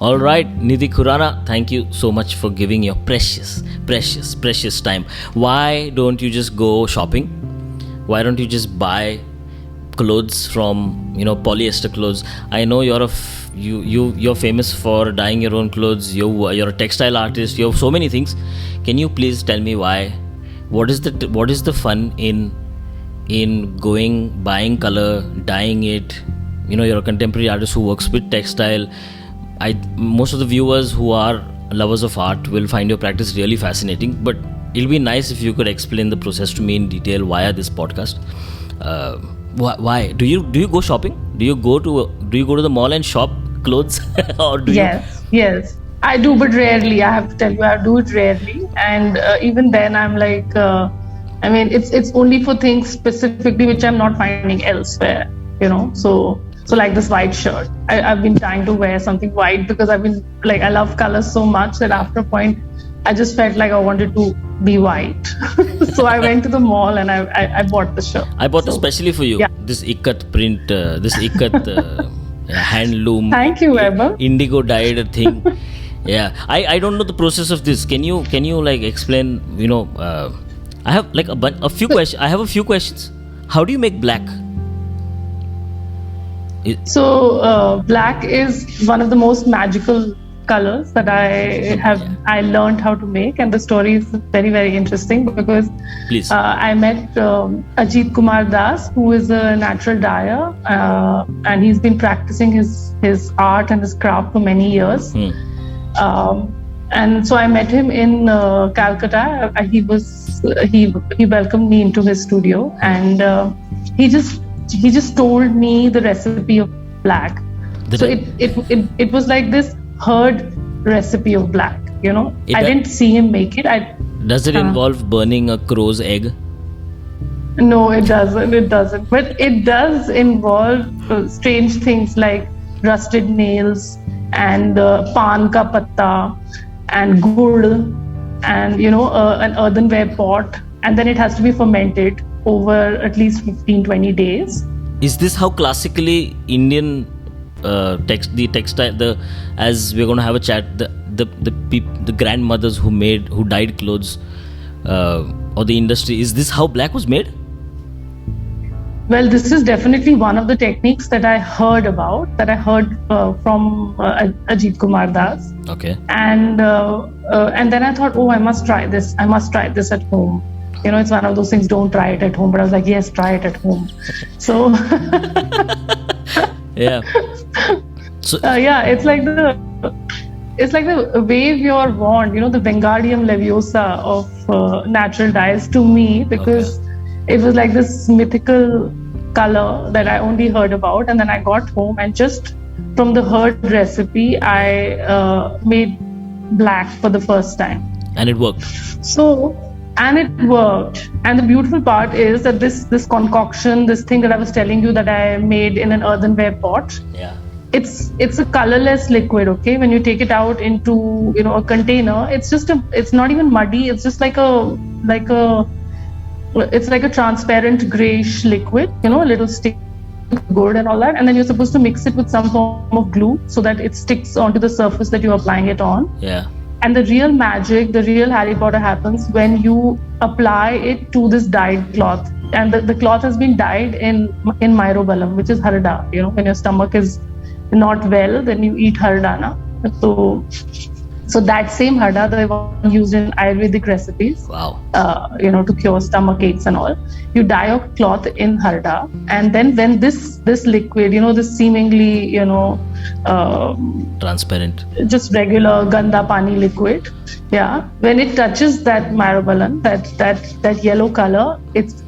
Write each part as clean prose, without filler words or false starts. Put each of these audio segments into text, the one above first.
All right, Nidhi Khurana, thank you so much for giving your precious time. Why don't you just go shopping? Why don't you just buy clothes from, polyester clothes? I know you're famous for dyeing your own clothes. You're a textile artist. You have so many things. Can you please tell me why? What is the fun in buying color, dyeing it? You're a contemporary artist who works with textile. Most of the viewers who are lovers of art will find your practice really fascinating, but it'll be nice if you could explain the process to me in detail via this podcast. Why do you go shopping? Do you go to the mall and shop clothes? Or Yes, I do, but rarely. I have to tell you, I do it rarely, and even then I'm like, it's only for things specifically which I'm not finding elsewhere. So like this white shirt, I've been trying to wear something white because I love colors so much that after a point I just felt like I wanted to be white. So I went to the mall and I bought the shirt. I bought especially for you. Yeah. This ikat print, this ikat handloom. Thank you, Weber. Indigo dyed thing. Yeah, I don't know the process of this. Can you explain? I have a few questions. I have a few questions. How do you make black? So black is one of the most magical colors that I learned how to make, and the story is very, very interesting because I met Ajit Kumar Das, who is a natural dyer, and he's been practicing his art and his craft for many years. And so I met him in Calcutta. He welcomed me into his studio, and he just told me the recipe of black. So it was like this heard recipe of black. I didn't see him make it. Does it involve burning a crow's egg? No, it doesn't. But it does involve strange things like rusted nails and pan ka patta and gur and an earthenware pot, and then it has to be fermented over at least 15-20 days. Is this how classically Indian textile, as we're going to have a chat, the grandmothers who dyed clothes or the industry, is this how black was made? Well, this is definitely one of the techniques that I heard from Ajit Kumar Das. Okay. And then I thought, I must try this at home. It's one of those things, don't try it at home. But I was like, yes, try it at home. So yeah. So it's like the wave your wand, the Wingardium Leviosa of natural dyes to me, because it was like this mythical color that I only heard about. And then I got home and just from the heard recipe, I made black for the first time. And it worked. And it worked. And the beautiful part is that this concoction, this thing that I was telling you that I made in an earthenware pot, it's a colorless liquid. Okay, when you take it out into a container, it's not even muddy. It's just like a transparent grayish liquid. A little stick, good and all that. And then you're supposed to mix it with some form of glue so that it sticks onto the surface that you're applying it on. Yeah. And the real magic, the real Harry Potter happens when you apply it to this dyed cloth. And the cloth has been dyed in myrobalam, which is harda. When your stomach is not well, then you eat hardana. So that same harda, the one used in Ayurvedic recipes, wow. To cure stomach aches and all, you dye your cloth in harda, and then when this liquid, this seemingly, transparent, just regular ganda pani liquid, when it touches that myrobalan, that yellow color, it's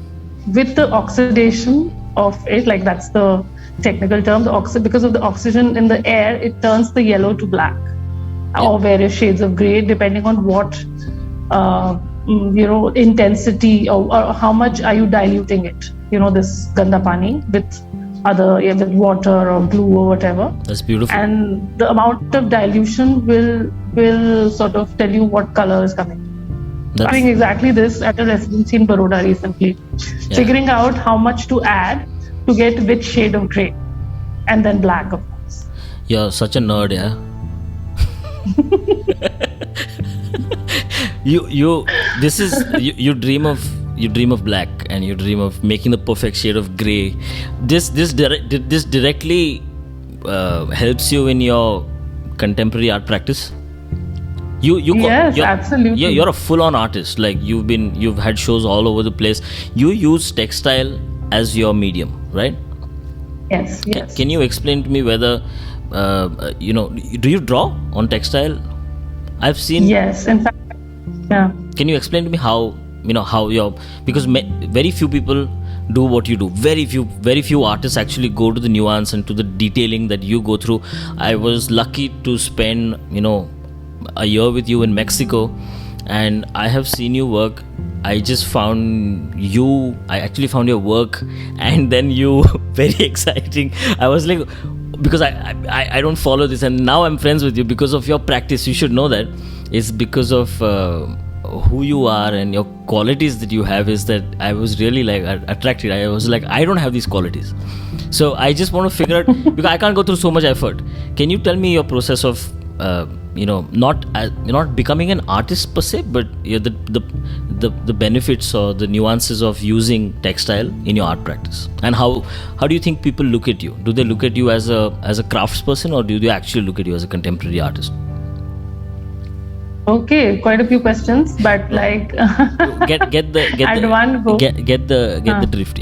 with the oxidation of it, like that's the technical term, because of the oxygen in the air, it turns the yellow to black. Or various shades of grey, depending on what intensity or how much are you diluting it. This ganda pani with water or glue or whatever. That's beautiful. And the amount of dilution will sort of tell you what color is coming. I'm doing exactly this at a residency in Baroda recently, figuring out how much to add to get which shade of grey, and then black, of course. You're such a nerd, yeah. You dream of black, and you dream of making the perfect shade of gray. This directly helps you in your contemporary art practice. Yes, absolutely. Yeah, you're a full-on artist. Like you've had shows all over the place. You use textile as your medium, right? Yes. Can you explain to me whether do you draw on textile? I've seen. Yes, in fact, yeah. Can you explain to me how because very few people do what you do. Very few artists actually go to the nuance and to the detailing that you go through. I was lucky to spend a year with you in Mexico, and I have seen you work. I actually found your work, and then you very exciting. I was like, because I don't follow this, and now I'm friends with you because of your practice. You should know that it's because of who you are and your qualities that you have, is that I was really like attracted. I was like, I don't have these qualities, so I just want to figure out because I can't go through so much effort. Can you tell me your process of not becoming an artist per se, but the benefits or the nuances of using textile in your art practice, and how do you think people look at you? Do they look at you as a craftsperson, or do they actually look at you as a contemporary artist? Okay, quite a few questions, but like get the one go. Get the drift.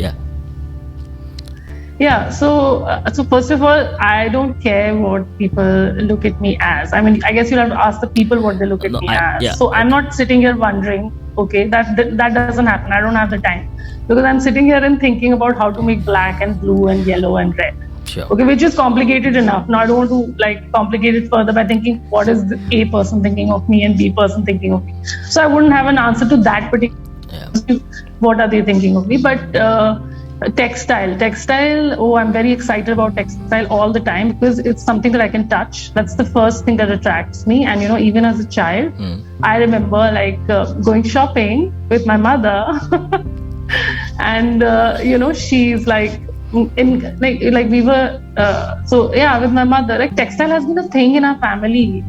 Yeah, so first of all, I don't care what people look at me as. I mean, I guess you'll have to ask the people what they look at me as. Yeah, so okay. I'm not sitting here wondering, okay, that doesn't happen. I don't have the time, because I'm sitting here and thinking about how to make black and blue and yellow and red. Sure. Okay, which is complicated enough. Now I don't want to complicate it further by thinking what is the A person thinking of me and B person thinking of me. So I wouldn't have an answer to that particular. Yeah. What are they thinking of me? But textile. Oh, I'm very excited about textile all the time because it's something that I can touch. That's the first thing that attracts me. And even as a child, I remember going shopping with my mother, and she's like. We were with my mother, textile has been a thing in our family,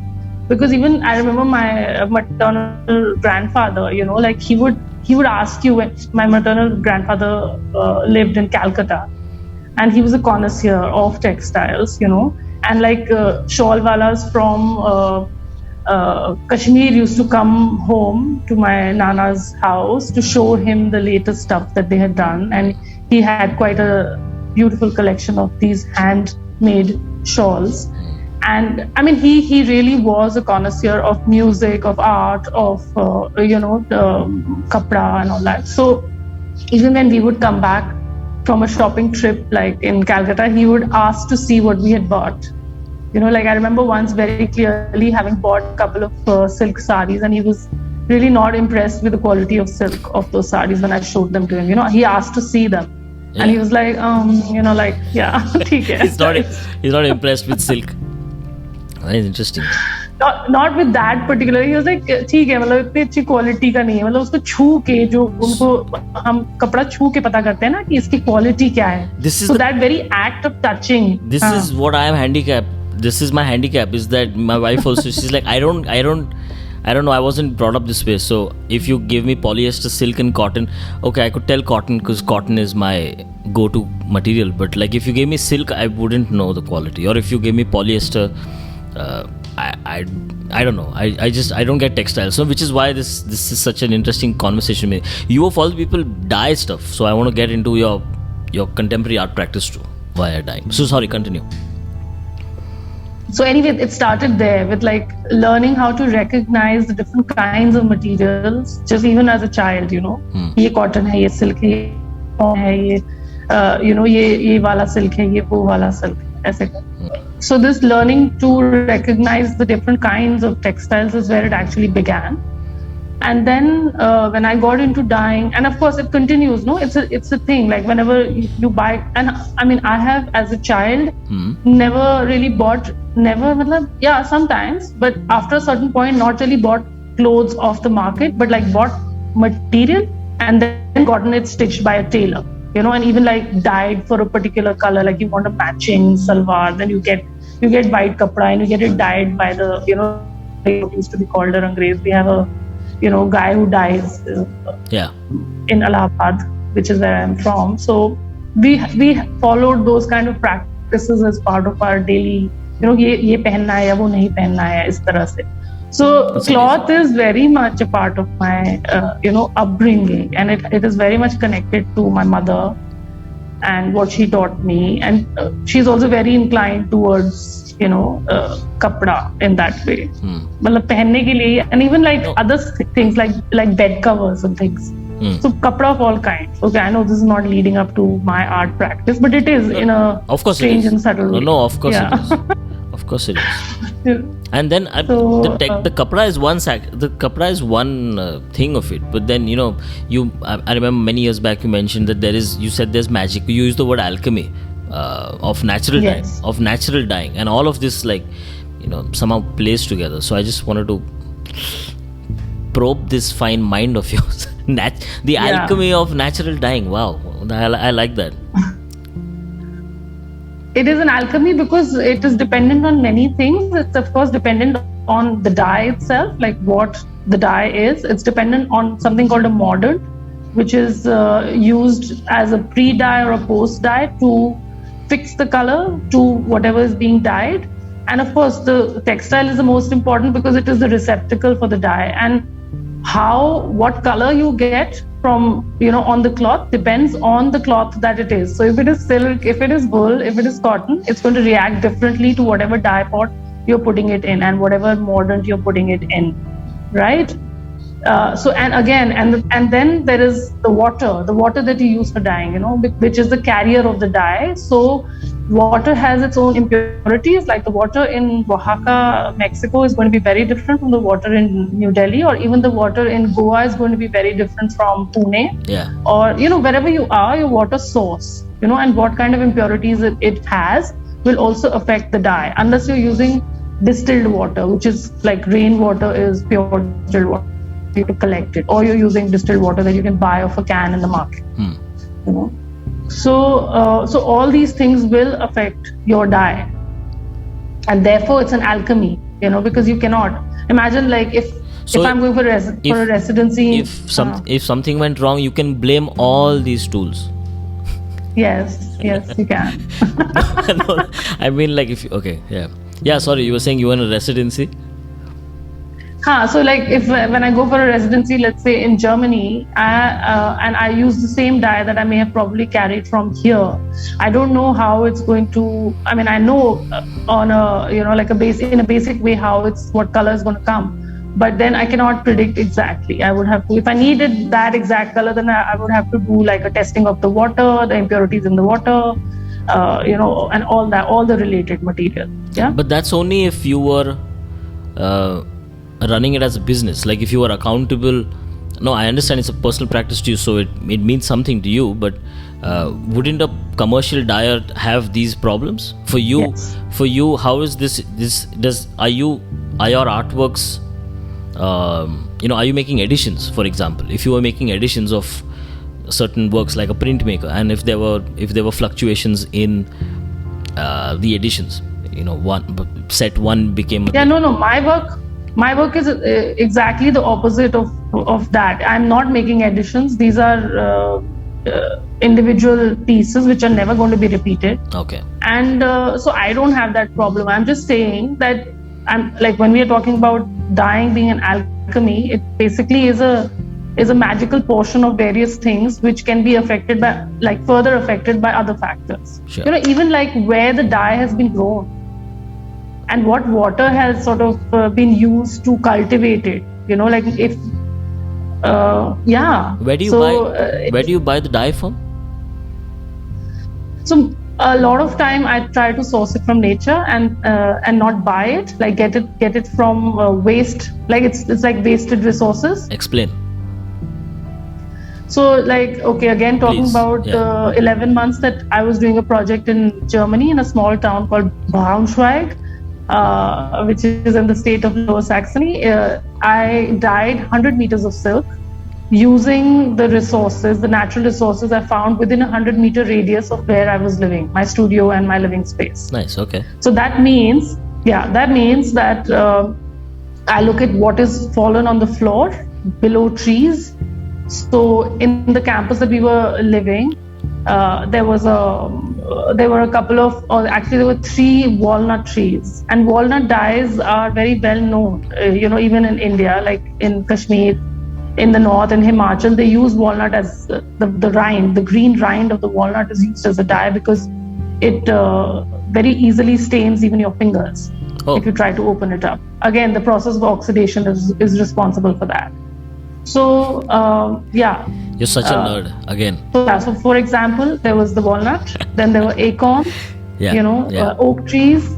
because even I remember my maternal grandfather, he would ask you. When my maternal grandfather lived in Calcutta, and he was a connoisseur of textiles, and shawl walas from Kashmir used to come home to my nana's house to show him the latest stuff that they had done, and he had quite a beautiful collection of these handmade shawls. And I mean, he really was a connoisseur of music, of art, of kapra and all that. So even when we would come back from a shopping trip like in Calcutta, he would ask to see what we had bought. I remember once very clearly having bought a couple of silk saris, and he was really not impressed with the quality of silk of those saris when I showed them to him. He asked to see them. Yeah. And he was like, yeah, he's not impressed with silk. That is interesting. Not with that particular. He was like, ठीक है, मतलब इतनी अच्छी quality का नहीं है, मतलब उसको छू के जो उनको हम कपड़ा छू के पता करते हैं ना कि इसकी क्वालिटी क्या है. So that very act of touching. This is what I am handicapped. This is my handicap, is that my wife also, she's like, I don't know, I wasn't brought up this way. So if you give me polyester, silk and cotton, okay, I could tell cotton because cotton is my go-to material. But if you gave me silk, I wouldn't know the quality. Or if you gave me polyester, I don't know. I don't get textiles. So which is why this is such an interesting conversation. You of all the people dye stuff. So I want to get into your contemporary art practice too via dyeing. So sorry, continue. So anyway, it started there with learning how to recognize the different kinds of materials, just even as a child, ये cotton है, ये silk है, ये वाला silk है, ये वो वाला silk है, ऐसे. So this learning to recognize the different kinds of textiles is where it actually began. And then when I got into dyeing, and of course it continues, no? It's a thing. Whenever you buy, and I mean, I have as a child never really bought. Yeah, sometimes, but after a certain point, not really bought clothes off the market, but bought material and then gotten it stitched by a tailor, and even dyed for a particular color. You want a matching salwar, then you get white kapra and you get it dyed by the what used to be called a Rangrez. We have a, guy who dyes in Allahabad, which is where I'm from. So we followed those kind of practices as part of our daily, ye pehenna hai ya wo nahi pehenna hai, is tarah se. So that's cloth amazing. Is very much a part of my, upbringing, and it is very much connected to my mother and what she taught me. And she's also very inclined towards, kapda in that way. Matlab pehenne ke liye, and even like other things like bed covers and things. So kapda of all kinds. Okay, I know this is not leading up to my art practice, but it is in a strange and subtle way. No, of course it is. Of course it is. And then the kapda is one thing of it. But then I remember many years back you mentioned that you said there's magic. You used the word alchemy of natural dyeing, and all of this somehow plays together. So I just wanted to probe this fine mind of yours. The alchemy of natural dyeing. Wow, I like that. It is an alchemy because it is dependent on many things. It's of course dependent on the dye itself, like what the dye is. It's dependent on something called a mordant, which is used as a pre-dye or a post-dye to fix the color to whatever is being dyed. And of course, the textile is the most important because it is the receptacle for the dye. And what color you get from, on the cloth depends on the cloth that it is. So if it is silk, if it is wool, if it is cotton, it's going to react differently to whatever dye pot you're putting it in and whatever mordant you're putting it in, right? And then there is the water that you use for dyeing, which is the carrier of the dye. So water has its own impurities, like the water in Oaxaca, Mexico is going to be very different from the water in New Delhi, or even the water in Goa is going to be very different from Pune. Yeah. Or, wherever you are, your water source, and what kind of impurities it has will also affect the dye, unless you're using distilled water, which is like rainwater is pure distilled water. You to collect it, or you're using distilled water that you can buy off a can in the market. So all these things will affect your dye, and therefore it's an alchemy, because you cannot imagine if I'm going for a residency. If something went wrong, you can blame all these tools. Yes, you can. No, I mean sorry, you were saying you were in a residency. So when I go for a residency, let's say in Germany, and I use the same dye that I may have probably carried from here, I don't know how it's going to. I mean, I know on a in a basic way what color is going to come, but then I cannot predict exactly. I would have to, if I needed that exact color, then I would have to do a testing of the water, the impurities in the water, and all the related material. Yeah. But that's only if you were running it as a business. Like if you are accountable. No, I understand it's a personal practice to you, so it means something to you, but wouldn't a commercial dyer have these problems? For you, yes. For you, how is are your artworks, are you making editions, for example? If you were making editions of certain works like a printmaker, and if there were fluctuations in the editions, set one became my work is exactly the opposite of that. I'm not making editions. These are individual pieces which are never going to be repeated. Okay. And so I don't have that problem. I'm just saying that when we are talking about dyeing being an alchemy, it basically is a magical portion of various things which can be affected by further affected by other factors. Sure. Even where the dye has been grown, and what water has sort of been used to cultivate it. Where do you buy the dye from? So a lot of time I try to source it from nature and not buy it. Get it from waste. It's like wasted resources. Explain. So again talking Please. About the 11 months that I was doing a project in Germany in a small town called Braunschweig. Which is in the state of Lower Saxony. I dyed 100 meters of silk using the natural resources I found within a 100-meter radius of where I was living, my studio and my living space. Nice, okay. So that means that I look at what is fallen on the floor below trees. So in the campus that we were living, there were a couple of, or actually there were 3 walnut trees, and walnut dyes are very well known. Even in India, like in Kashmir, in the north, in Himachal, they use walnut as the rind, the green rind of the walnut is used as a dye because it very easily stains even your fingers if you try to open it up. Again, the process of oxidation is responsible for that. So, yeah. You're such a nerd, again. So for example, there was the walnut, then there were acorns, oak trees.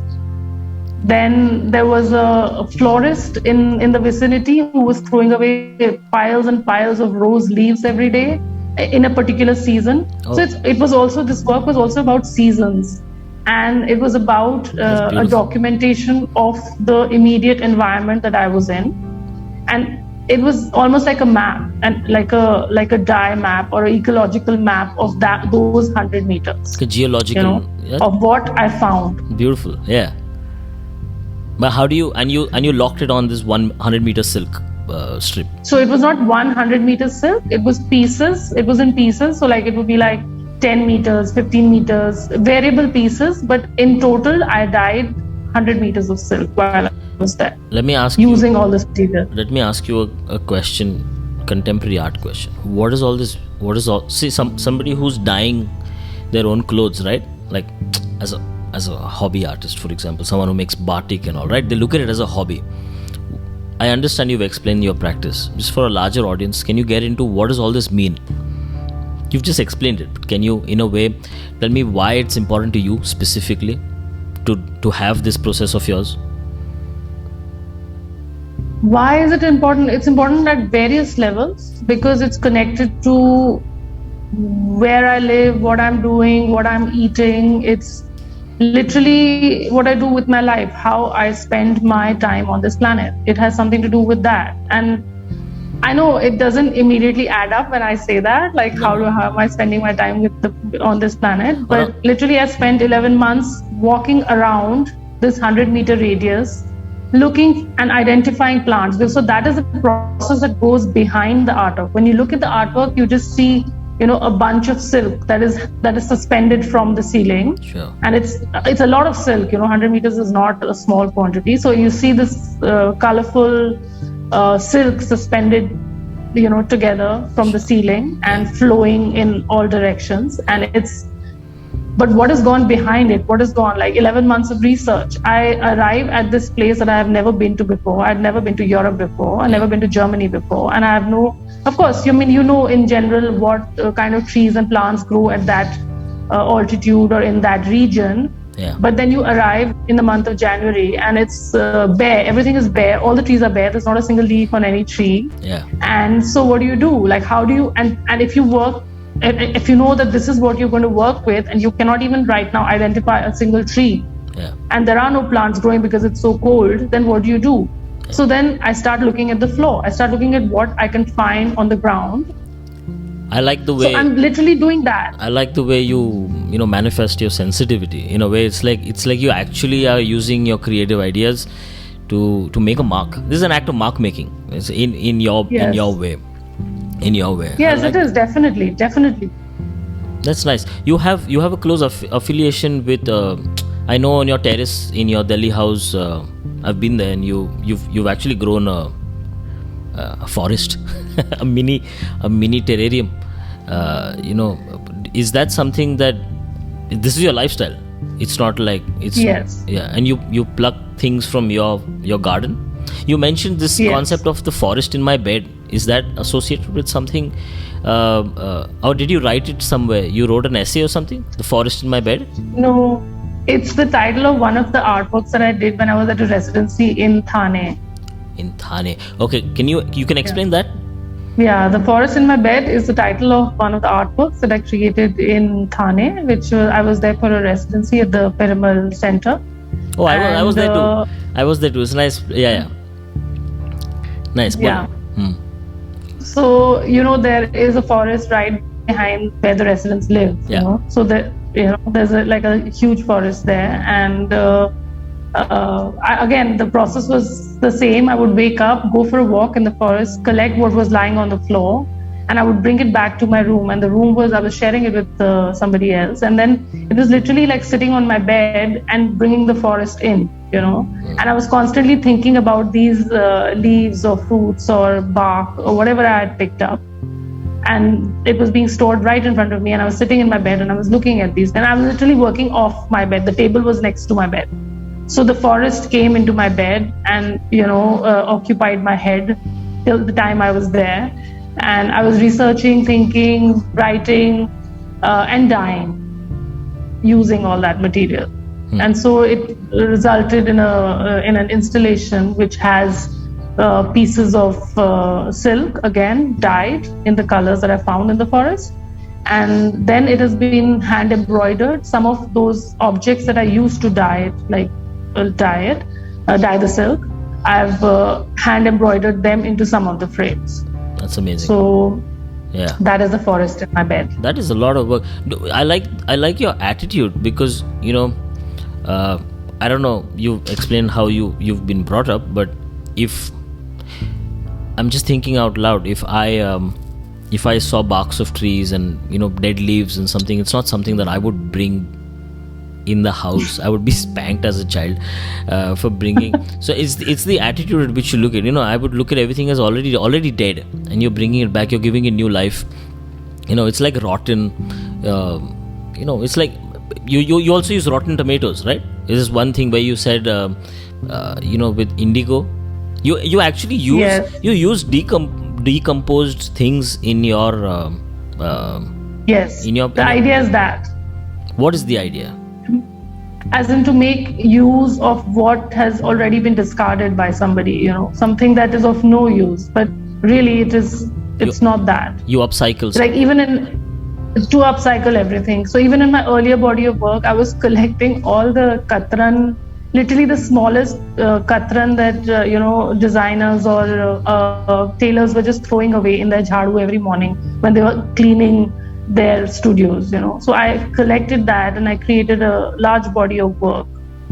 Then there was a florist in the vicinity who was throwing away piles and piles of rose leaves every day in a particular season. So this work was also about seasons, and it was about a documentation of the immediate environment that I was in, and it was almost like a map, and like a dye map or an ecological map of those 100 meters. Like a geological, of what I found. Beautiful, yeah. But how do you and you locked it on this 100-meter silk strip? So it was not 100-meter silk. It was pieces. It was in pieces. So like it would be like 10 meters, 15 meters, variable pieces. But in total, I dyed 100 meters of silk while I was there. Let me ask using all this material. Let me ask you a question, contemporary art question. What is all this? See, somebody who's dyeing their own clothes, right? Like as a hobby artist, for example, someone who makes batik and all, right? They look at it as a hobby. I understand you've explained your practice. Just for a larger audience, can you get into what does all this mean? You've just explained it. Can you, in a way, tell me why it's important to you specifically to have this process of yours? Why is it important? It's important at various levels because it's connected to where I live, what I'm doing, what I'm eating. It's literally what I do with my life, how I spend my time on this planet. It has something to do with that. And I know it doesn't immediately add up when I say that, like how am I spending my time on this planet? But literally I spent 11 months walking around this 100-meter radius, looking and identifying plants. So that is the process that goes behind the artwork. When you look at the artwork, you just see a bunch of silk that is suspended from the ceiling. Sure. And it's a lot of silk. 100 meters is not a small quantity. So you see this colorful silk suspended, together from the ceiling and flowing in all directions. And but what has gone behind it? What has gone like 11 months of research? I arrive at this place that I have never been to before. I've never been to Europe before. I've never been to Germany before. And I have of course, in general what kind of trees and plants grow at that altitude or in that region. Yeah. But then you arrive in the month of January and it's bare. Everything is bare. All the trees are bare. There's not a single leaf on any tree. Yeah. And so what do? Like, how do you, and if you work, if you know that this is what you're going to work with and you cannot even right now identify a single tree, and there are no plants growing because it's so cold, then what do you do? Yeah. So then I start looking at the floor. I start looking at what I can find on the ground. I like the way. So I'm literally doing that. I like the way you manifest your sensitivity. In a way, it's like you actually are using your creative ideas to make a mark. This is an act of mark making. It's in your way. In your way. Yes, it is definitely. That's nice. You have a close affiliation with. I know on your terrace in your Delhi house. I've been there, and you've actually grown a forest, a mini terrarium. Is that something that this is your lifestyle? It's not like it's. Yes. Yeah, and you pluck things from your garden. You mentioned this concept of the forest in my bed. Is that associated with something? Or did you write it somewhere? You wrote an essay or something? The forest in my bed? No, it's the title of one of the artworks that I did when I was at a residency in Thane. In Thane. Okay, can you explain that? Yeah, The Forest in My Bed is the title of one of the artworks that I created in Thane, which I was there for a residency at the Piramal Center. Oh, I was there too. I was there too. It's nice. Yeah. Nice. Yeah. So, there is a forest right behind where the residents live. Yeah. So there's a huge forest there. And Again, the process was the same. I would wake up, go for a walk in the forest, collect what was lying on the floor, and I would bring it back to my room. And the room was, I was sharing it with somebody else. And then it was literally like sitting on my bed and bringing the forest in, And I was constantly thinking about these leaves or fruits or bark or whatever I had picked up. And it was being stored right in front of me. And I was sitting in my bed and I was looking at these. And I was literally working off my bed. The table was next to my bed. So the forest came into my bed and, occupied my head till the time I was there. And I was researching, thinking, writing, and dyeing using all that material. And so it resulted in an installation which has pieces of silk, again, dyed in the colors that I found in the forest. And then it has been hand embroidered. Some of those objects that I used to dye the silk, I've hand embroidered them into some of the frames. That's amazing. So yeah, that is the forest in my bed. That is a lot of work. I like your attitude because I don't know, you explained how you've been brought up, but if I'm just thinking out loud, if I saw barks of trees and dead leaves and something, it's not something that I would bring in the house. I would be spanked as a child for bringing. So it's the attitude at which you look at. I would look at everything as already dead, and you're bringing it back. You're giving it new life. It's like rotten. It's like you also use rotten tomatoes, right? This is one thing where you said, with indigo, you actually use you use decomposed things in your yes. The idea is that. What is the idea? As in to make use of what has already been discarded by somebody, something that is of no use, but really it's not that. You upcycle. Like to upcycle everything. So even in my earlier body of work, I was collecting all the katran, literally the smallest katran that, designers or tailors were just throwing away in their jhadu every morning when they were cleaning their studios, So I collected that and I created a large body of work,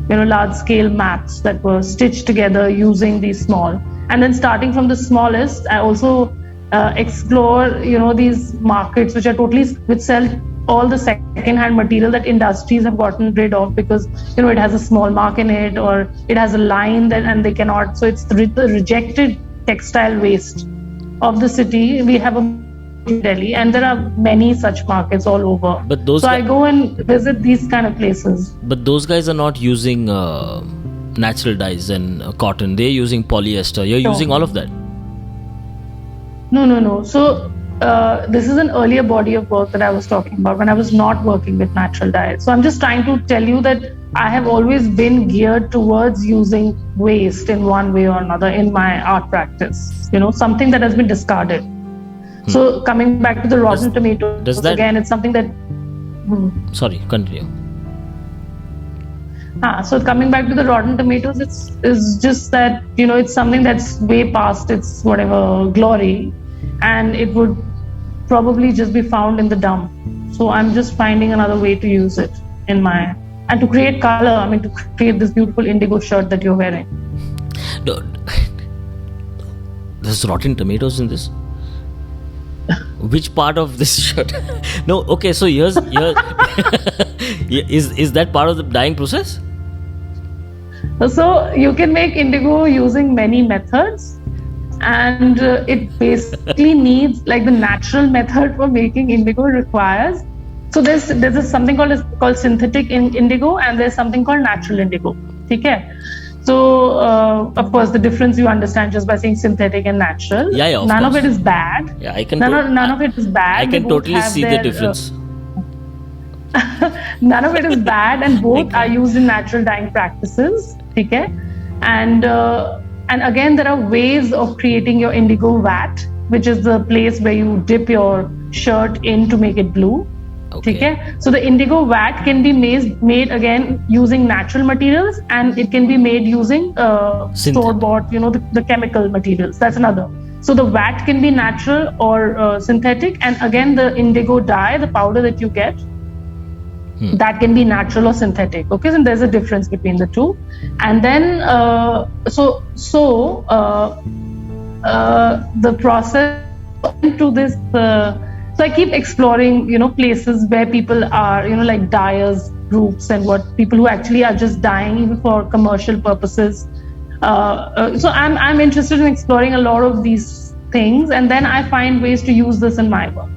large scale maps that were stitched together using these small. And then starting from the smallest, I also explore, these markets which sell all the second-hand material that industries have gotten rid of because, it has a small mark in it or it has a line and they cannot. So it's the rejected textile waste of the city. We have a Delhi, and there are many such markets all over. But I go and visit these kind of places. But those guys are not using natural dyes and cotton. They're using polyester. You're using all of that. No. So this is an earlier body of work that I was talking about when I was not working with natural dyes. So I'm just trying to tell you that I have always been geared towards using waste in one way or another in my art practice. Something that has been discarded. So coming back to the rotten tomatoes, again, it's something that... Sorry, continue. So coming back to the rotten tomatoes, it's just that, it's something that's way past its whatever glory, and it would probably just be found in the dump. So I'm just finding another way to use it and to create color, to create this beautiful indigo shirt that you're wearing. There's rotten tomatoes in this? Which part of this shirt? No, okay, so here's is that part of the dyeing process? So you can make indigo using many methods, and it basically needs, like, the natural method for making indigo requires. So there's something called synthetic indigo, and there's something called natural indigo. Okay? So, of course, the difference you understand just by saying synthetic and natural. Yeah, none of it is bad. Yeah, I can. None of it is bad. I can totally see the difference. None of it is bad, and both are used in natural dyeing practices. Okay, and again, there are ways of creating your indigo vat, which is the place where you dip your shirt in to make it blue. Okay. So the indigo vat can be made again using natural materials, and it can be made using store-bought, the chemical materials. That's another. So the vat can be natural or synthetic, and again the indigo dye, the powder that you get, that can be natural or synthetic. Okay, and there's a difference between the two. And then the process into this. So I keep exploring, places where people are, like dyers groups and what people who actually are just dyeing even for commercial purposes. So I'm interested in exploring a lot of these things, and then I find ways to use this in my work.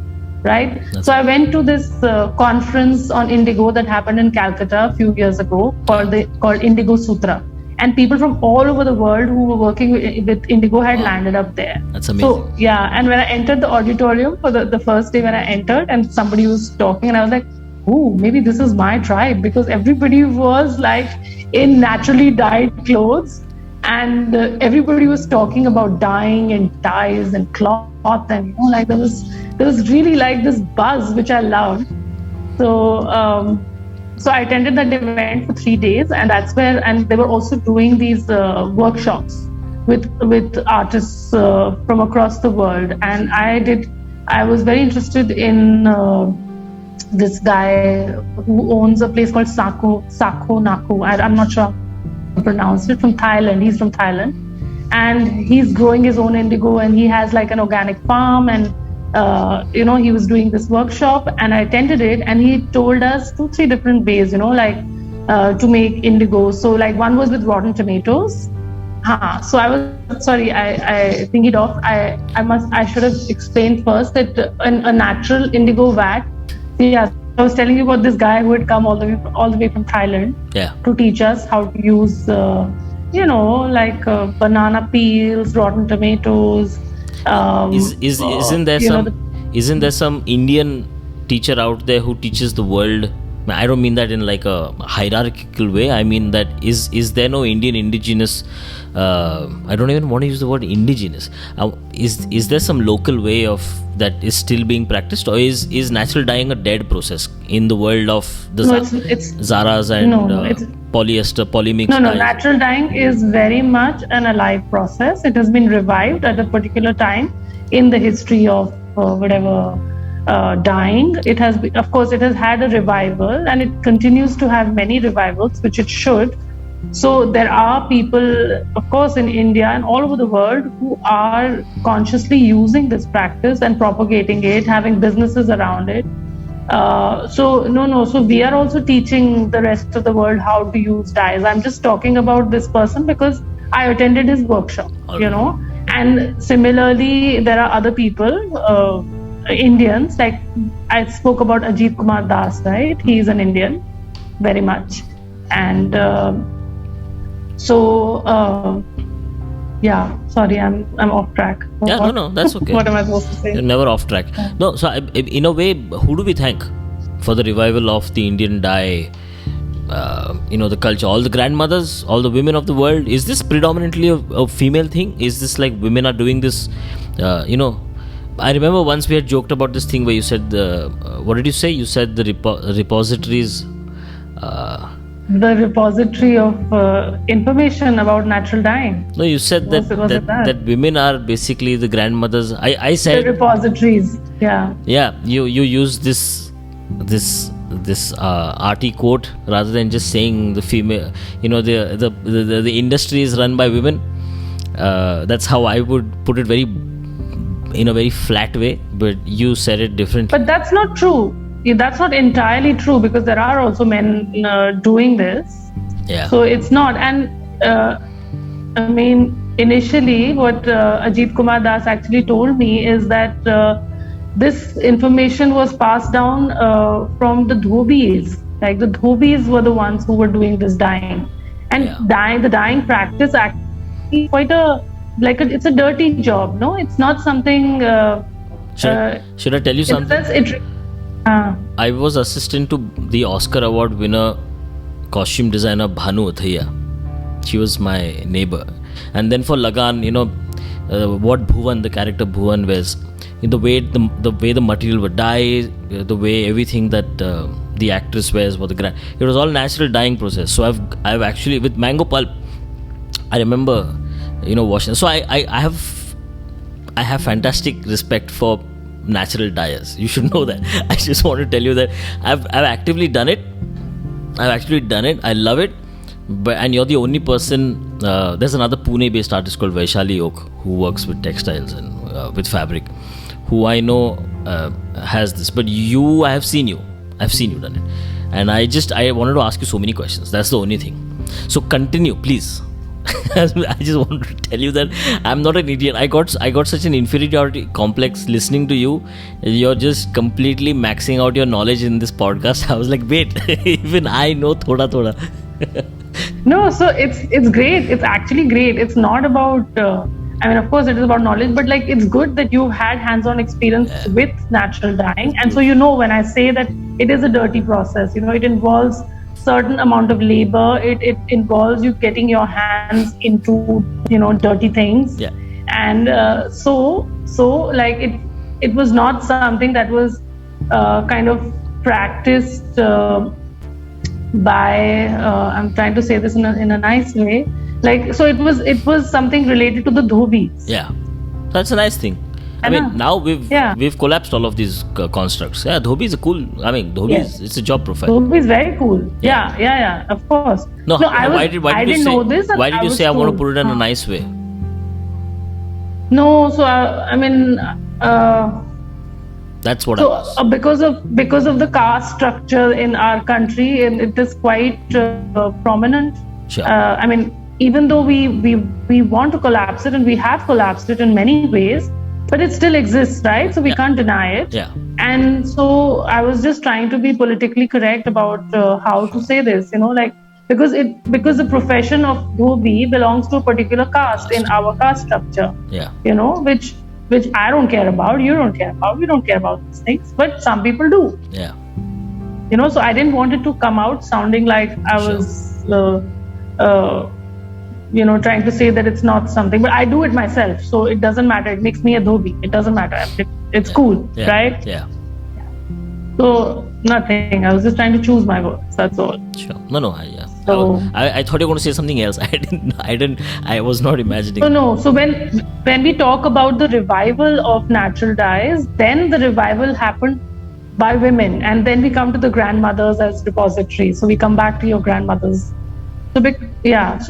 Right. So I went to this conference on indigo that happened in Calcutta a few years ago called Indigo Sutra. And people from all over the world who were working with indigo had landed up there. That's amazing. So, yeah. And when I entered the auditorium for the first day when I entered, and somebody was talking, and I was like, oh, maybe this is my tribe, because everybody was like in naturally dyed clothes. And everybody was talking about dyeing and dyes and cloth. And, like there was really like this buzz, which I loved. So I attended that event for 3 days, and that's where, and they were also doing these workshops with artists from across the world. And I was very interested in this guy who owns a place called Sako Naku. I'm not sure how to pronounce it, from Thailand. He's from Thailand, and he's growing his own indigo, and he has like an organic farm, and he was doing this workshop, and I attended it, and he told us 2-3 different ways, to make indigo. So like one was with rotten tomatoes. So I was sorry, I think it off. I should have explained first that a natural indigo vat. Yeah, I was telling you about this guy who had come all the way from Thailand to teach us how to use, banana peels, rotten tomatoes. Isn't there some Indian teacher out there who teaches the world? I don't mean that in like a hierarchical way. I mean that is there no Indian indigenous? I don't even want to use the word indigenous. Is there some local way of that is still being practiced, or is natural dyeing a dead process in the world of the Zaras and polyester, polymix? No, natural dyeing is very much an alive process. It has been revived at a particular time in the history of dyeing. It has been, of course, it has had a revival, and it continues to have many revivals, which it should. So there are people, of course, in India and all over the world who are consciously using this practice and propagating it, having businesses around it. So we are also teaching the rest of the world how to use dyes. I'm just talking about this person because I attended his workshop, and similarly there are other people, Indians, like I spoke about Ajit Kumar Das, right? He is an Indian, very much. And sorry, I'm off track. No, that's okay. What am I supposed to say? You're never off track. No, so in a way, who do we thank for the revival of the Indian dye? The culture, all the grandmothers, all the women of the world. Is this predominantly a female thing? Is this like women are doing this? I remember once we had joked about this thing where you said what did you say? You said the repositories. The repository of information about natural dyeing. No, you said that women are basically the grandmothers. I said the repositories. Yeah. Yeah, you use this R.A.T quote rather than just saying the female. The industry is run by women. That's how I would put it, in a very flat way. But you said it differently. But that's not true. That's not entirely true, because there are also men doing this. Yeah. So it's not. And initially what Ajit Kumar Das actually told me is that this information was passed down from the dhobis. Like the dhobis were the ones who were doing this dyeing. And the dyeing practice actually quite it's a dirty job. No, it's not something. Should I tell you something? I was assistant to the Oscar Award winner costume designer Bhanu Athaiya. She was my neighbor. And then for Lagan, what Bhuvan, the character Bhuvan wears, the way the material would dye, the way everything that the actress wears for it was all natural dyeing process. So I've actually, with mango pulp, I remember washing. So I have fantastic respect for natural dyers. You should know that. I just want to tell you that I've actively done it. I love it. And you're the only person. There's another Pune-based artist called Vaishali Oak who works with textiles and with fabric, who I know has this. But I have seen you. I've seen you done it. And I wanted to ask you so many questions. That's the only thing. So continue, please. I just want to tell you that I'm not an idiot. I got such an inferiority complex listening to you. You're just completely maxing out your knowledge in this podcast. I was like, wait, even I know thoda. No, so it's great. It's actually great. It's not about. Of course, it is about knowledge, but like it's good that you've had hands-on experience with natural dyeing, and so when I say that it is a dirty process, it involves certain amount of labor. It involves you getting your hands into dirty things, and so like it was not something that was kind of practiced by I'm trying to say this in a nice way, like, so it was something related to the dhobis. That's a nice thing. I mean, now we've collapsed all of these constructs. Dhobi is cool. I mean, dhobi it's a job profile. Dhobi is very cool. Yeah, of course. Why did know this. Why did you say I want to put it in a nice way? No, so that's what I was. Because of the caste structure in our country, and it is quite prominent. Sure. Even though we want to collapse it, and we have collapsed it in many ways, but it still exists, right? So we can't deny it. And so I was just trying to be politically correct about how to say this, because the profession of dhobi belongs to a particular caste in our caste structure. Which I don't care about, you don't care about, we don't care about these things, but some people do. So I didn't want it to come out sounding like I was trying to say that it's not something, but I do it myself, so it doesn't matter. It makes me a dhobi. It doesn't matter. It's cool, right? So nothing. I was just trying to choose my words. That's all. Sure. No. So I thought you were going to say something else. I didn't. I was not imagining. No. So when we talk about the revival of natural dyes, then the revival happened by women, and then we come to the grandmothers as repositories. So we come back to your grandmothers. So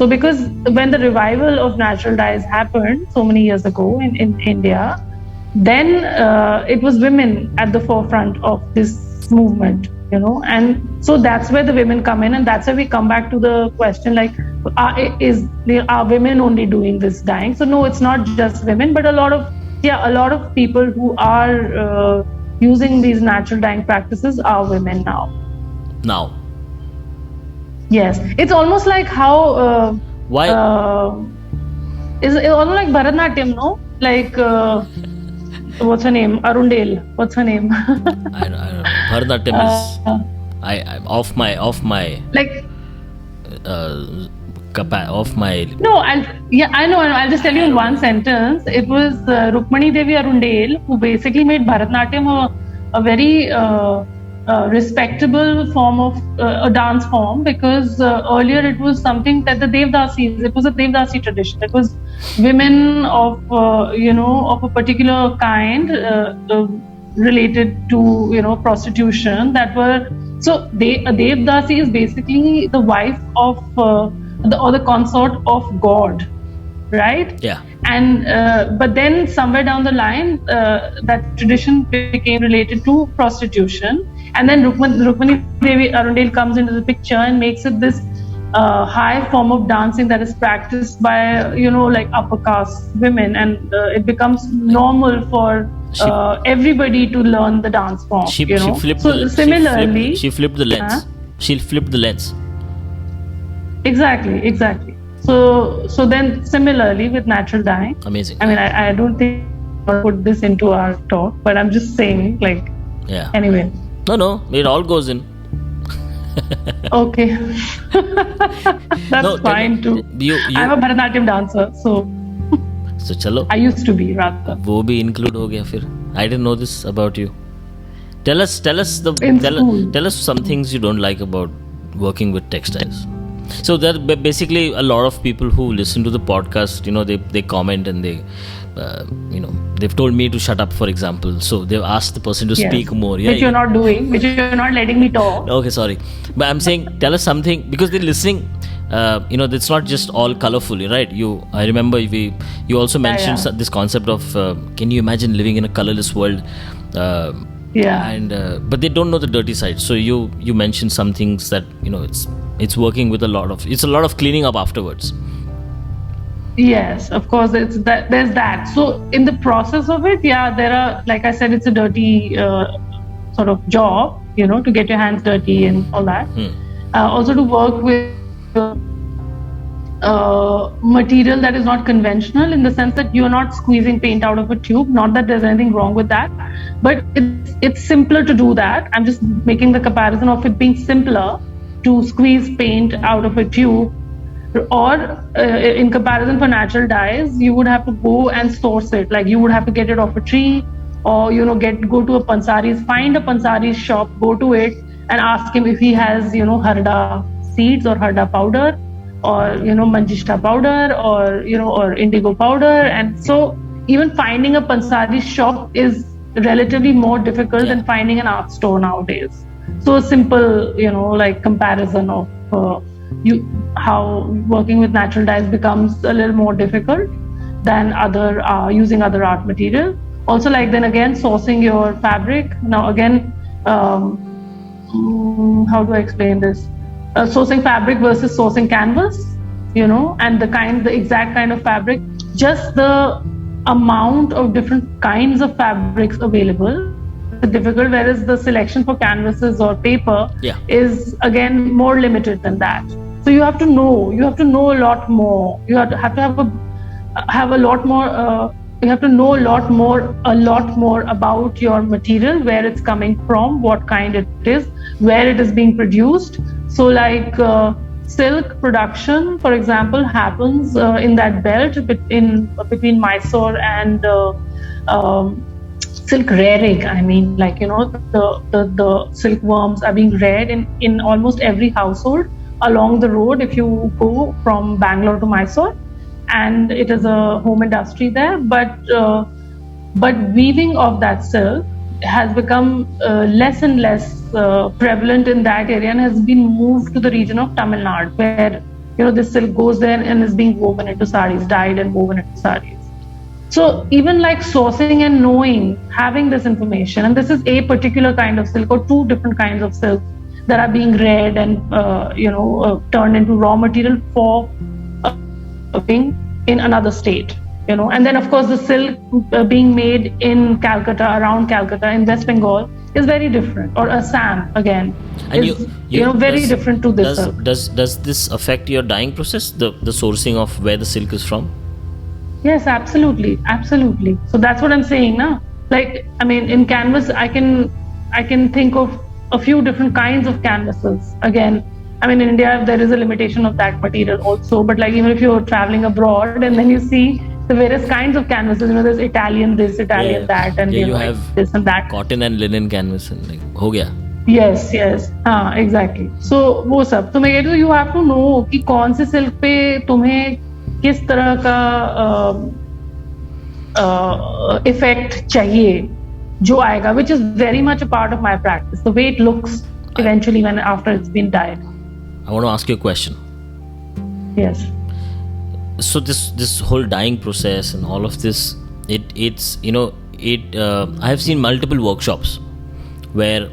because when the revival of natural dyes happened so many years ago in India, then it was women at the forefront of this movement, and so that's where the women come in, and that's where we come back to the question, like, are women only doing this dyeing? So no, it's not just women, but a lot of people who are using these natural dyeing practices are women now. Yes, it's almost like how why it's almost like Bharatanatyam, no? Like what's her name? Arundel. What's her name? I don't know. Bharatanatyam is I'm off my like off my. No, I know. I'll just tell you in one sentence. It was Rukmani Devi Arundel who basically made Bharatanatyam a very respectable form of a dance form, because earlier it was something that the Devdasis, it was a Devdasi tradition. It was women of of a particular kind related to prostitution that were, so a Devdasi is basically the wife of or the consort of God, right? And but then somewhere down the line that tradition became related to prostitution, and then Rukmani Devi Arundel comes into the picture and makes it this high form of dancing that is practiced by like upper caste women, and it becomes normal for everybody to learn the dance form. She flipped the lens. She flipped the lens. Exactly. So then similarly with natural dyeing. Amazing. I don't think I'll put this into our talk, but I'm just saying, like, anyway. No, it all goes in. Okay. That's fine too. I'm a Bharatanatyam dancer, so chalo. I used to be, rather. वो भी include हो गया फिर. I didn't know this about you. Tell us some things you don't like about working with textiles. So there are basically a lot of people who listen to the podcast, they comment and they, they've told me to shut up, for example. So they've asked the person to speak more. Yeah, which you're not doing, which you're not letting me talk. Okay, sorry. But I'm saying, tell us something, because they're listening. It's not just all colorful, right? I remember you also mentioned this concept of, can you imagine living in a colorless world? But they don't know the dirty side. So you mentioned some things that it's working with a lot of cleaning up afterwards. Yes, of course, there's that. So in the process of it, there are, like I said, it's a dirty sort of job, to get your hands dirty and all that. Also to work with material that is not conventional, in the sense that you're not squeezing paint out of a tube. Not that there's anything wrong with that, but it's simpler to do that. I'm just making the comparison of it being simpler to squeeze paint out of a tube, or in comparison for natural dyes, you would have to go and source it. Like you would have to get it off a tree, or go to a pansari's, find a pansari's shop, go to it and ask him if he has harda seeds or harda powder, or manjishta powder, or indigo powder. And so even finding a pansari's shop is relatively more difficult than finding an art store nowadays. So a simple comparison of how working with natural dyes becomes a little more difficult than using other art material. Also, then again, sourcing your fabric. Now again, how do I explain this? Sourcing fabric versus sourcing canvas, and the exact kind of fabric, just the amount of different kinds of fabrics available is difficult, whereas the selection for canvases or paper is again more limited than that. So you have to know a lot more. You have to have a lot more. You have to know a lot more about your material, where it's coming from, what kind it is, where it is being produced. So silk production, for example, happens in that belt between Mysore and silk rearing. I mean, the silkworms are being reared in almost every household along the road if you go from Bangalore to Mysore. And it is a home industry there, but weaving of that silk has become less and less prevalent in that area, and has been moved to the region of Tamil Nadu, where this silk goes there and is being woven into sarees, dyed and woven into sarees. So even sourcing and knowing, having this information, and this is a particular kind of silk or two different kinds of silk that are being reared and turned into raw material for in another state, and then of course the silk being made in Calcutta, around Calcutta in West Bengal, is very different, or Assam again, and is very different to this. Does this affect your dyeing process, the sourcing of where the silk is from? Yes, absolutely. So that's what I'm saying now. In canvas, I can think of a few different kinds of canvases. Again, in India, there is a limitation of that material also. But even if you're traveling abroad and then you see the various kinds of canvases, there's Italian this, Italian that, and you have this and that. Cotton and linen canvas, and ho gaya. Yes. Exactly. So वो सब तो मैं कहती हूँ, you have to know कि कौन से silk पे तुम्हें किस तरह का effect चाहिए जो आएगा, which is very much a part of my practice. The way it looks eventually after it's been dyed. I want to ask you a question. Yes. So this whole dyeing process and all of this, it's I have seen multiple workshops where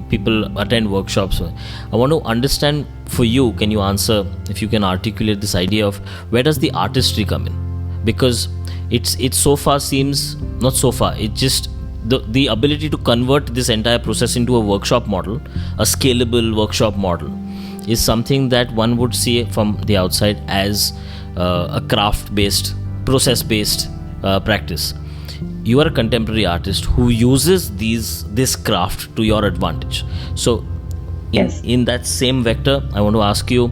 people attend workshops. I want to understand for you, can you answer, if you can articulate this idea of where does the artistry come in? Because it so far seems, not so far, it just the ability to convert this entire process into a workshop model, a scalable workshop model, is something that one would see from the outside as a craft-based, process-based practice. You are a contemporary artist who uses this craft to your advantage. So in that same vector, I want to ask you,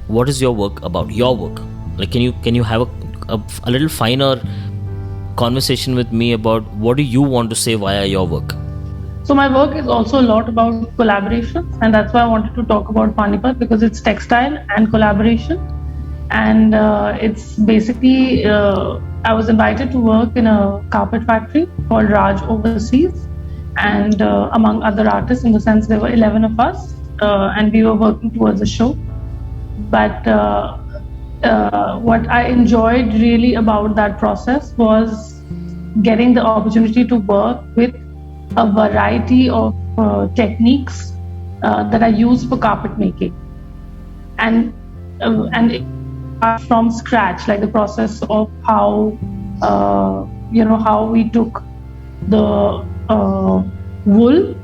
what is your work about? Your work, can you have a little finer conversation with me about what do you want to say via your work? So my work is also a lot about collaboration, and that's why I wanted to talk about Panipat, because it's textile and collaboration. And it's basically, I was invited to work in a carpet factory called Raj Overseas, and among other artists, in the sense there were 11 of us, and we were working towards a show. But what I enjoyed really about that process was getting the opportunity to work with a variety of techniques that are used for carpet making, and it from scratch, like the process of how how we took the wool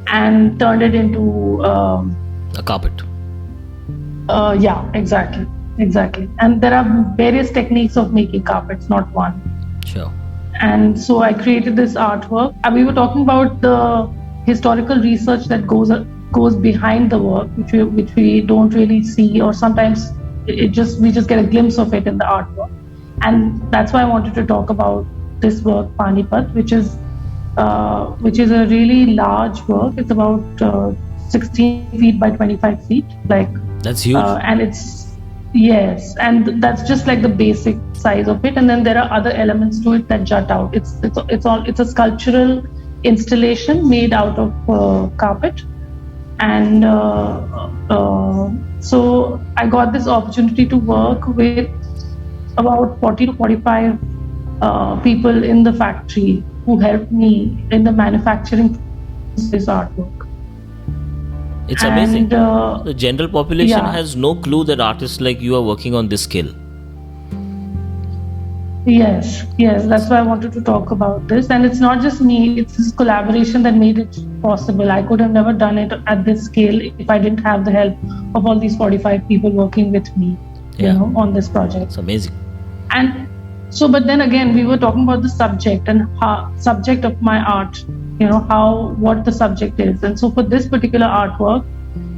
and turned it into a carpet. Yeah, exactly. And there are various techniques of making carpets, not one. Sure. And so I created this artwork. And we were talking about the historical research that goes behind the work, which we don't really see, or sometimes we just get a glimpse of it in the artwork. And that's why I wanted to talk about this work, Panipat, which is a really large work. It's about 16 feet by 25 feet. That's huge. And and that's just like the basic size of it. And then there are other elements to it that jut out. It's a sculptural installation made out of carpet. And so I got this opportunity to work with about 40 to 45 people in the factory who helped me in the manufacturing of this artwork. It's amazing. And, the general population has no clue that artists like you are working on this scale. Yes, that's why I wanted to talk about this. And it's not just me, it's this collaboration that made it possible. I could have never done it at this scale if I didn't have the help of all these 45 people working with me, on this project. It's amazing. And so, but then again, we were talking about the subject and subject of my art, what the subject is. And so for this particular artwork,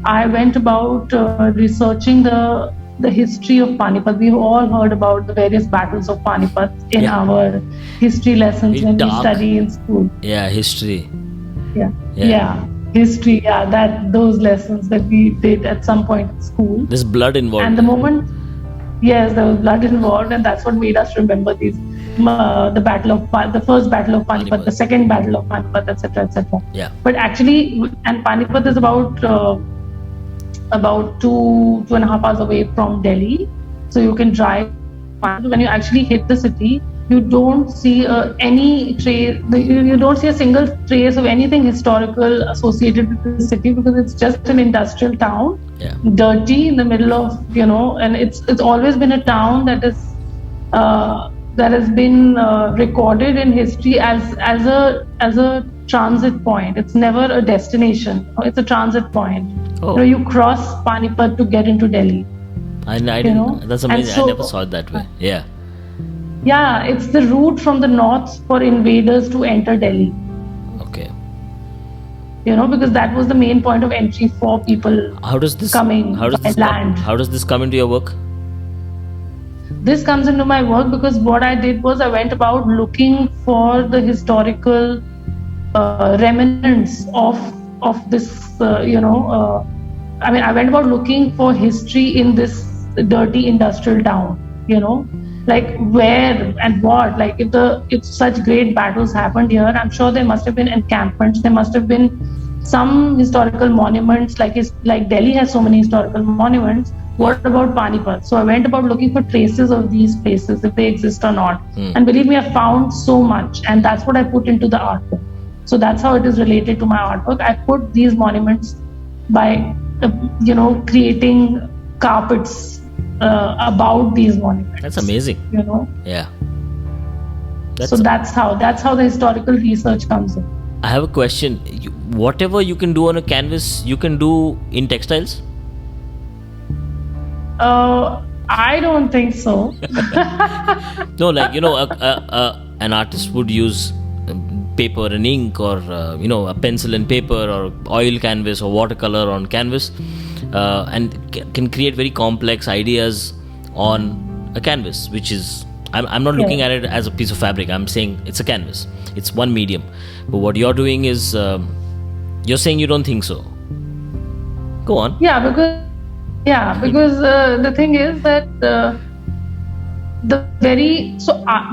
I went about researching the history of Panipat. We've all heard about the various battles of Panipat in our history lessons when we study in school. Yeah, history. Yeah. History, those lessons that we did at some point in school. There's blood involved. And the moment, there was blood involved, and that's what made us remember these. The first battle of Panipat, the second battle of Panipat, etc. Yeah. But actually, and Panipat is about 2.5 hours away from Delhi, so you can drive. When you actually hit the city, you don't see any trace. You don't see a single trace of anything historical associated with the city, because it's just an industrial town, dirty in the middle of and it's always been a town that has been recorded in history as a transit point. It's never a destination. It's a transit point. You cross Panipat to get into Delhi. I didn't. That's amazing. So, I never saw it that way. Yeah. Yeah, it's the route from the north for invaders to enter Delhi. Okay. Because that was the main point of entry for people coming by land. How does this come into your work? This comes into my work because what I did was I went about looking for the historical remnants of this. I went about looking for history in this dirty industrial town. Like where and what. Like if such great battles happened here, I'm sure there must have been encampments. There must have been some historical monuments. Like Delhi has so many historical monuments. What about Panipat? So I went about looking for traces of these places, if they exist or not. And believe me, I found so much, and that's what I put into the artwork. So that's how it is related to my artwork. I put these monuments by, creating carpets about these monuments. That's amazing. Yeah. So that's how the historical research comes in. I have a question. Whatever you can do on a canvas, you can do in textiles? I don't think so. No, an artist would use paper and ink, or a pencil and paper, or oil canvas, or watercolor on canvas, and can create very complex ideas on a canvas, which is I'm not looking at it as a piece of fabric. I'm saying it's a canvas. It's one medium. But what you're doing is, you're saying you don't think so. Go on. Because the thing is that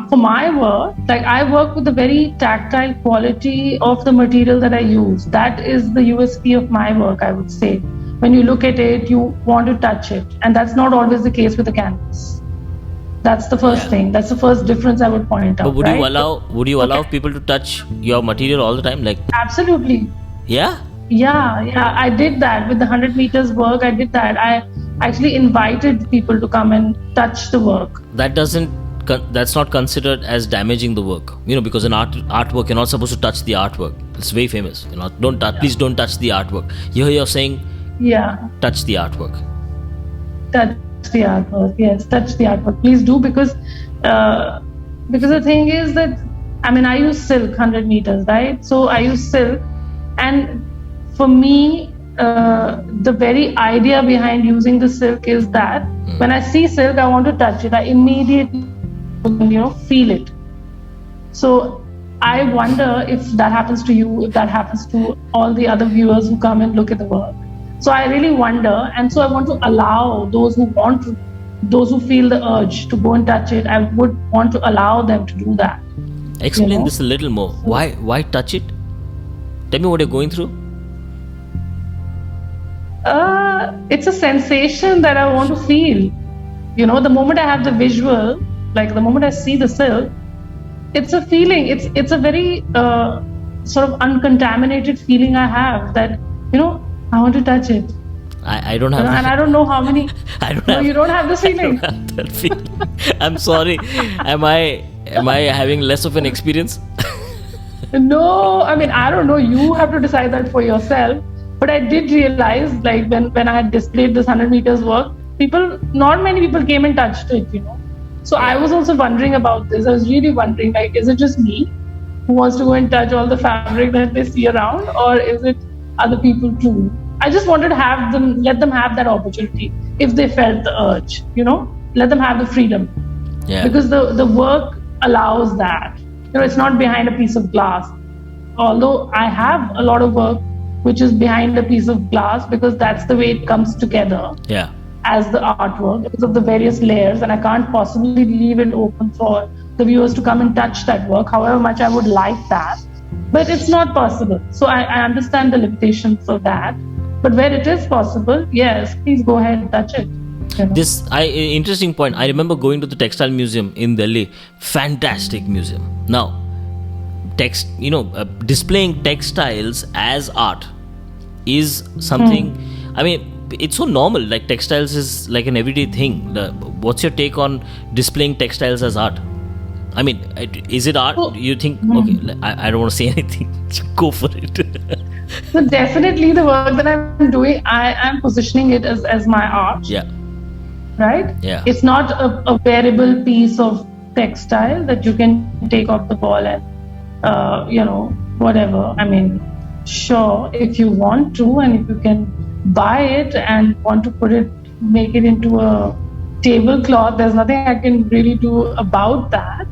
for my work, like I work with the very tactile quality of the material that I use. That is the USP of my work, I would say. When you look at it, you want to touch it, and that's not always the case with the canvas. That's the first thing. That's the first difference I would point out. But would you allow people to touch your material all the time? Like, absolutely. Yeah. Yeah. I did that with the 100 meters work. I did that. I actually invited people to come and touch the work. That's not considered as damaging the work, because an artwork, you're not supposed to touch the artwork. It's very famous. Please don't touch the artwork. Here you're saying, touch the artwork. Touch the artwork, yes, touch the artwork. Please do, because the thing is that, I use silk 100 meters, right? So I use silk, and for me, the very idea behind using the silk is that when I see silk, I want to touch it. I immediately, feel it. So I wonder if that happens to you, if that happens to all the other viewers who come and look at the work. So I really wonder, and so I want to allow those who feel the urge to go and touch it, I would want to allow them to do that. Explain this a little more. Why touch it? Tell me what you're going through. It's a sensation that I want to feel. The moment I have the visual, like the moment I see the silk, it's a feeling. It's a very sort of uncontaminated feeling I have that, I want to touch it. I don't have and I don't know how many. You don't have this feeling. I don't have that feeling. I'm sorry. Am I having less of an experience? No, I don't know. You have to decide that for yourself. But I did realize, like when I had displayed this 100 meters work, not many people came and touched it, So I was also wondering about this. I was really wondering, like, is it just me who wants to go and touch all the fabric that they see around, or is it other people too? I just wanted to let them have that opportunity if they felt the urge, let them have the freedom. Yeah. Because the work allows that. It's not behind a piece of glass. Although I have a lot of work which is behind a piece of glass, because that's the way it comes together as the artwork, because of the various layers, and I can't possibly leave it open for the viewers to come and touch that work, however much I would like that. But it's not possible. So I understand the limitations of that. But where it is possible, yes, please go ahead and touch it. Interesting point. I remember going to the textile museum in Delhi. Fantastic museum. Now, displaying textiles as art is something. It's so normal. Like, textiles is like an everyday thing. What's your take on displaying textiles as art? Is it art? You think? Okay, I don't want to say anything. Go for it. So definitely, the work that I'm doing, I am positioning it as my art. Yeah. Right? Yeah. It's not a wearable piece of textile that you can take off the wall and whatever. Sure, if you want to, and if you can buy it and want to make it into a tablecloth, there's nothing I can really do about that.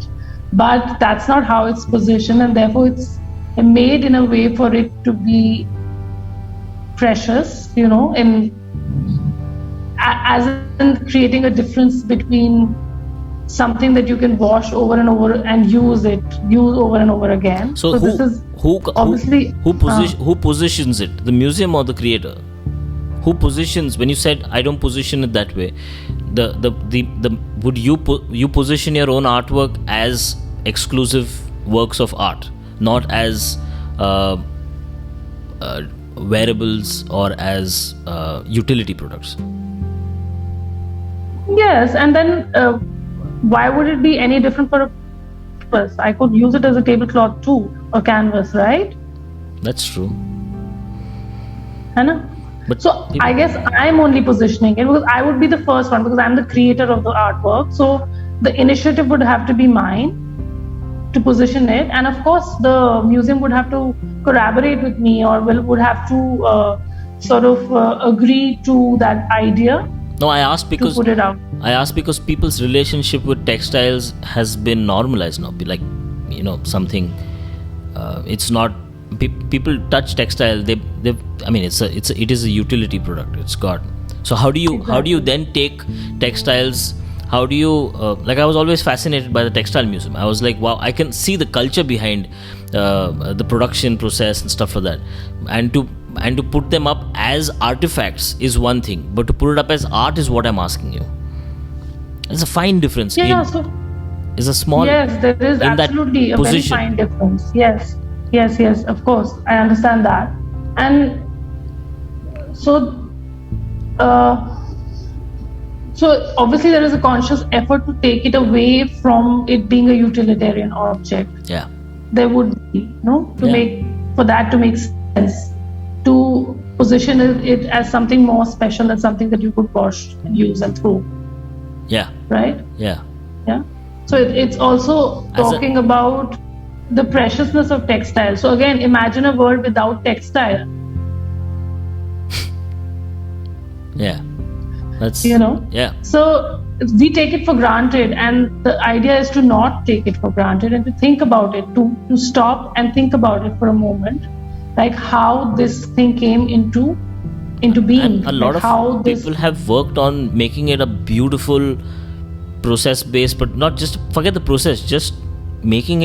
But that's not how it's positioned, and therefore it's made in a way for it to be precious, as in creating a difference between something that you can wash over and over and use over and over again. So who positions it? The museum or the creator? Who positions? When you said I don't position it that way, would you position your own artwork as exclusive works of art, not as wearables or as utility products? Yes, and then why would it be any different for a purpose? I could use it as a tablecloth too, or canvas, right? That's true. But so I guess I'm only positioning it because I would be the first one, because I'm the creator of the artwork. So the initiative would have to be mine to position it, and of course the museum would have to collaborate with me, or would have to agree to that idea. No, I asked because to put it out. I ask because people's relationship with textiles has been normalized now. Like, something. It's not. People touch textile. They. I mean, it is a utility product. It's got. So how do you then take textiles? How do you like? I was always fascinated by the textile museum. I was like, wow, I can see the culture behind the production process and stuff like that. And to put them up as artifacts is one thing, but to put it up as art is what I'm asking you. There's a fine difference. Is a small. Yes, there is absolutely a very fine difference. Yes, of course, I understand that. And so obviously there is a conscious effort to take it away from it being a utilitarian object. Yeah. There would be, make sense, to position it as something more special and something that you could wash and use and throw. Yeah. Right? Yeah. Yeah. So it's also talking about the preciousness of textile. So again, imagine a world without textile. Yeah. That's, Yeah. So we take it for granted, and the idea is to not take it for granted and to think about it, to stop and think about it for a moment, like how this thing came into being. And a lot of people have worked on making it a beautiful process based, but not just forget the process, just making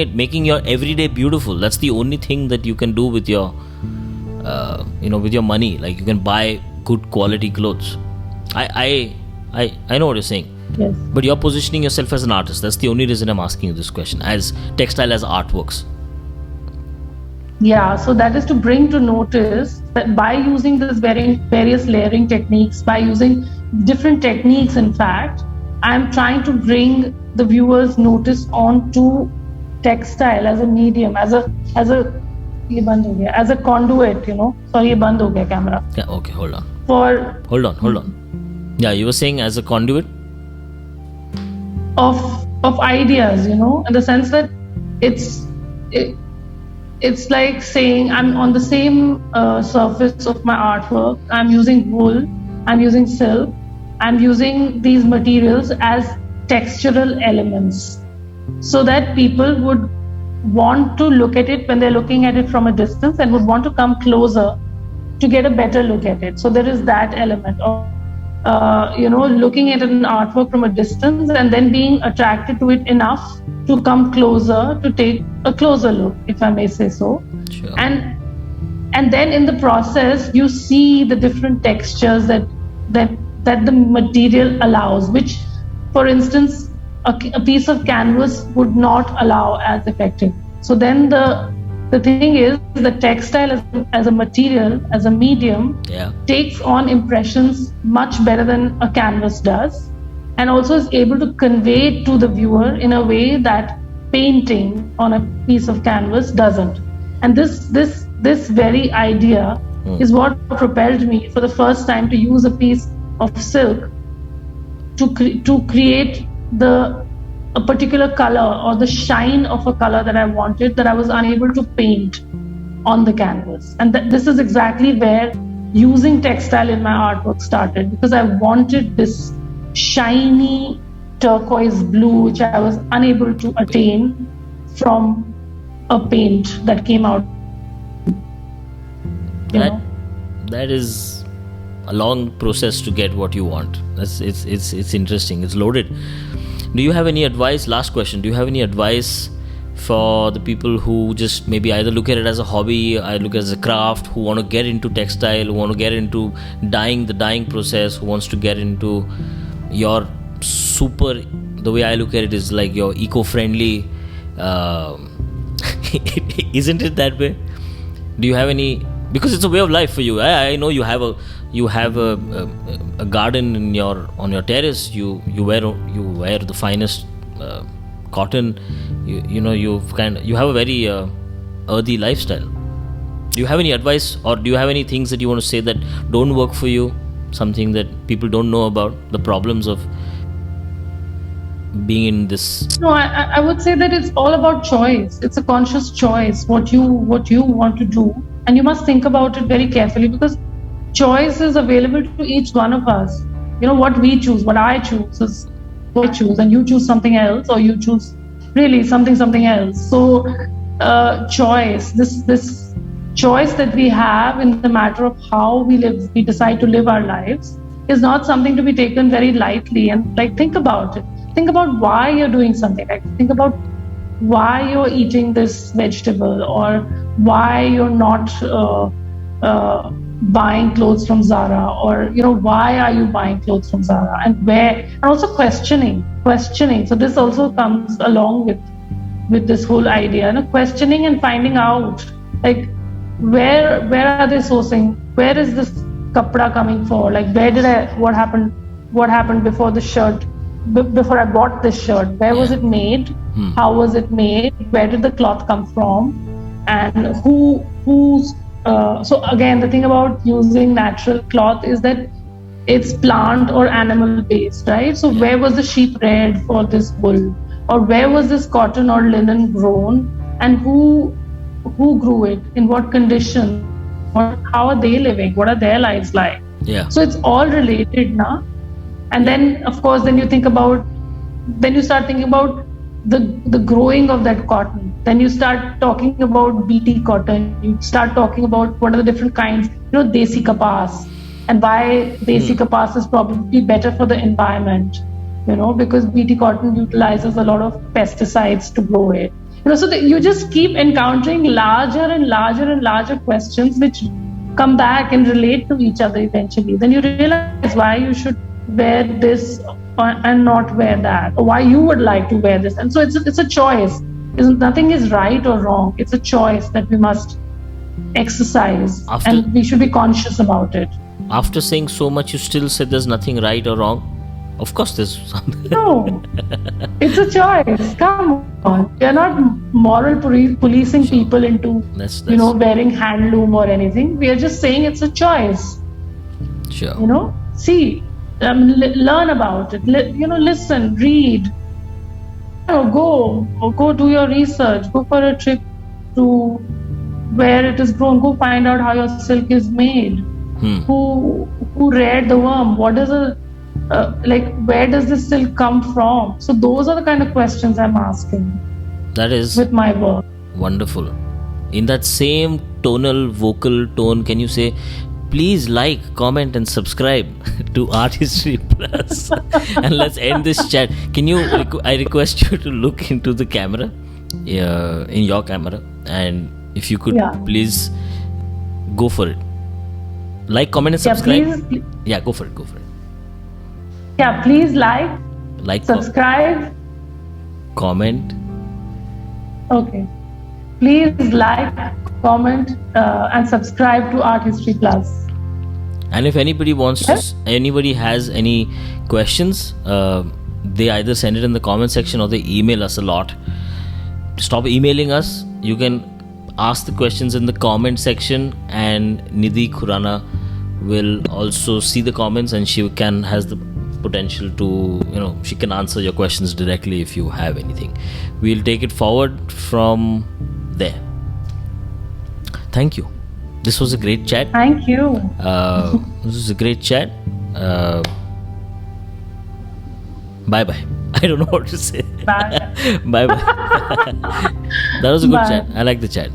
your everyday beautiful. That's the only thing that you can do with your with your money. Like, you can buy good quality clothes. I know what you're saying. Yes. But you're positioning yourself as an artist. That's the only reason I'm asking you this question. As textile as artworks. Yeah, so that is to bring to notice that by using this various layering techniques, by using different techniques, in fact, I'm trying to bring the viewer's notice onto textile as a medium, as a conduit, Sorry, ye band ho gaya camera. Yeah, okay, hold on. Hold on. Yeah, you were saying as a conduit of ideas, in the sense that it's like saying I'm on the same surface of my artwork. I'm using wool, I'm using silk, I'm using these materials as textural elements, so that people would want to look at it when they're looking at it from a distance and would want to come closer to get a better look at it. So there is that element of looking at an artwork from a distance and then being attracted to it enough to come closer, to take a closer look, if I may say so. Sure. And then in the process, you see the different textures that the material allows, which, for instance, a piece of canvas would not allow as effective. So then the thing is, the textile as a material, as a medium, takes on impressions much better than a canvas does, and also is able to convey it to the viewer in a way that painting on a piece of canvas doesn't. And this very idea is what propelled me for the first time to use a piece of silk to create a particular color or the shine of a color that I wanted, that I was unable to paint on the canvas. And this is exactly where using textile in my artwork started, because I wanted this shiny turquoise blue, which I was unable to attain from a paint that came out. That is a long process to get what you want. It's interesting. It's loaded. Do you have any advice? Last question. Do you have any advice for the people who just maybe either look at it as a hobby, I look at it as a craft, who want to get into textile, who want to get into the dyeing process, who wants to get into your the way I look at it is like your eco-friendly, isn't it that way? Do you have any, because it's a way of life for you. I know you have a garden on your terrace. You wear the finest cotton. You have a very earthy lifestyle. Do you have any advice, or do you have any things that you want to say that don't work for you? Something that people don't know about, the problems of being in this? No, I would say that it's all about choice. It's a conscious choice, what you want to do, and you must think about it very carefully, because choice is available to each one of us. what we choose, what I choose is what I choose, and you choose something else, or you choose really something else. So choice, this choice that we have in the matter of how we decide to live our lives, is not something to be taken very lightly. And like, think about it. Think about why you're doing something. Like, think about why you're eating this vegetable, or why you're not buying clothes from Zara, or why are you buying clothes from Zara, and where, and also questioning. So this also comes along with this whole idea, questioning and finding out, like, where are they sourcing, where is this kapda coming for, like, what happened before the shirt, before I bought this shirt, where was it made, how was it made, where did the cloth come from, and who's so again, the thing about using natural cloth is that it's plant or animal based, right? So where was the sheep reared for this wool, or where was this cotton or linen grown, and who grew it, in what condition, how are they living, what are their lives like? So it's all related now. And then, of course, then you start thinking about the growing of that cotton. Then you start talking about BT cotton. You start talking about what are the different kinds, desi kapas, and why desi kapas is probably better for the environment, because BT cotton utilizes a lot of pesticides to grow it. So you just keep encountering larger and larger questions which come back and relate to each other eventually. Then you realize why you should wear this and not wear that, or why you would like to wear this. And so it's a choice. Nothing is right or wrong. It's a choice that we must exercise, and we should be conscious about it. After saying so much, you still said there's nothing right or wrong? Of course there's something. No, it's a choice. Come on. We are not moral policing people into wearing handloom or anything. We are just saying it's a choice. Sure. See, learn about it. Listen, read. Go do your research. Go for a trip to where it is grown. Go find out how your silk is made. Who reared the worm? What is where does this silk come from? So those are the kind of questions I'm asking. That is with my work. Wonderful. In that same tonal, vocal tone, can you say, please like, comment and subscribe to Art History Plus? And let's end this chat. Can you, I request you to look into the camera, in your camera, and if you could please go for it. Like, comment and subscribe. Please. Go for it. Yeah, please like, subscribe, comment. Okay. Please like, comment, and subscribe to Art History Plus. And if anybody anybody has any questions, they either send it in the comment section or they email us a lot. Stop emailing us. You can ask the questions in the comment section, and Nidhi Khurana will also see the comments, and she has the potential to, she can answer your questions directly if you have anything. We'll take it forward from there. Thank you. This was a great chat. Thank you. This was a great chat. Bye-bye. I don't know what to say. Bye. Bye-bye. That was a good chat. I like the chat.